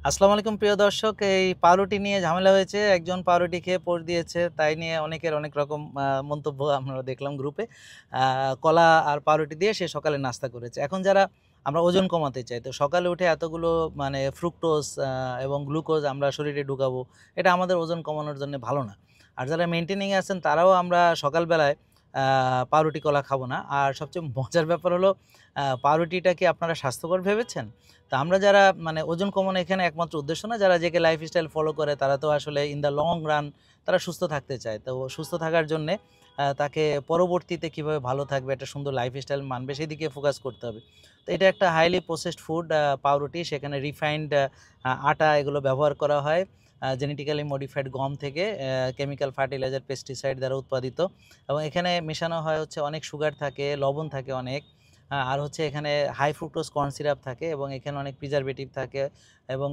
আসসালামু আলাইকুম প্রিয় দর্শক। এই পাউরুটি নিয়ে ঝামেলা হয়েছে। একজন পাউরুটি খেয়ে পোস্ট দিয়েছে। তাই নিয়ে অনেকের অনেক রকম মন্তব্য আমরা দেখলাম গ্রুপে। কলা আর পাউরুটি দিয়ে সে সকালে নাস্তা করেছে। এখন যারা আমরা ওজন কমাতে চাই, তো সকালে উঠে এতগুলো মানে ফ্রুক্টোজ এবং গ্লুকোজ আমরা শরীরে ঢুকাবো, এটা আমাদের ওজন কমানোর জন্য ভালো না। আর যারা মেইনটেনিং এ আছেন তারাও আমরা সকালবেলায় পাউরুটি কলা খাবো না। আর সবচেয়ে মজার ব্যাপার হলো পাউরুটিটা কি আপনারা স্বাস্থ্যকর ভেবেছেন? তো আমরা যারা মানে ওজন কমানো এখানে একমাত্র উদ্দেশ্য না, যারা যে লাইফস্টাইল ফলো করে তারা তো আসলে ইন দ্য লং রান তারা সুস্থ থাকতে চায়। তো সুস্থ থাকার জন্যে তাকে পরবর্তীতে কিভাবে ভালো থাকবে, একটা সুন্দর লাইফস্টাইল মানবে সেদিকে ফোকাস করতে হবে। তো এটা একটা হাইলি প্রসেসড ফুড পাউরুটি, সেখানে রিফাইন্ড আটা এগুলো ব্যবহার করা হয় জেনেটিক্যালি মডিফাইড গম থেকে, কেমিক্যাল ফার্টিলাইজার পেস্টিসাইড দ্বারা উৎপাদিত, এবং এখানে মেশানো হয় হচ্ছে অনেক সুগার থাকে, লবণ থাকে অনেক, আর হচ্ছে এখানে হাই ফ্রুক্টোজ কর্ন সিরাপ থাকে, এবং এখানে অনেক প্রিজারভেটিভ থাকে এবং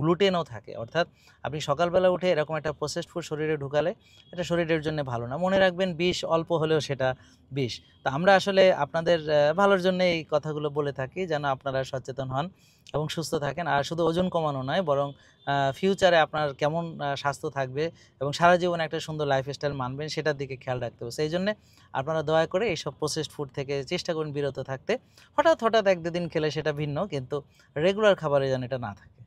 গ্লুটেনও থাকে। অর্থাৎ আপনি সকালবেলা উঠে এরকম একটা প্রসেসড ফুড শরীরে ঢুকালে এটা শরীরের জন্য ভালো না। মনে রাখবেন, বিষ অল্প হলেও সেটা বিষ। তো আমরা আসলে আপনাদের ভালোর জন্য এই কথাগুলো বলে থাকি, যেন আপনারা সচেতন হন এবং সুস্থ থাকেন। আর শুধু ওজন কমানো নয়, বরং ফিউচারে আপনার কেমন স্বাস্থ্য থাকবে এবং সারা জীবন একটা সুন্দর লাইফস্টাইল মানবেন, সেটার দিকে খেয়াল রাখতে হবে। সেই জন্যে আপনারা দয়া করে এইসব প্রসেসড ফুড থেকে চেষ্টা করুন বিরত থাকতে। হঠাৎ হঠাৎ এক দুদিন খেলে সেটা ভিন্ন, কিন্তু রেগুলার খাবারে যেন এটা না থাকে।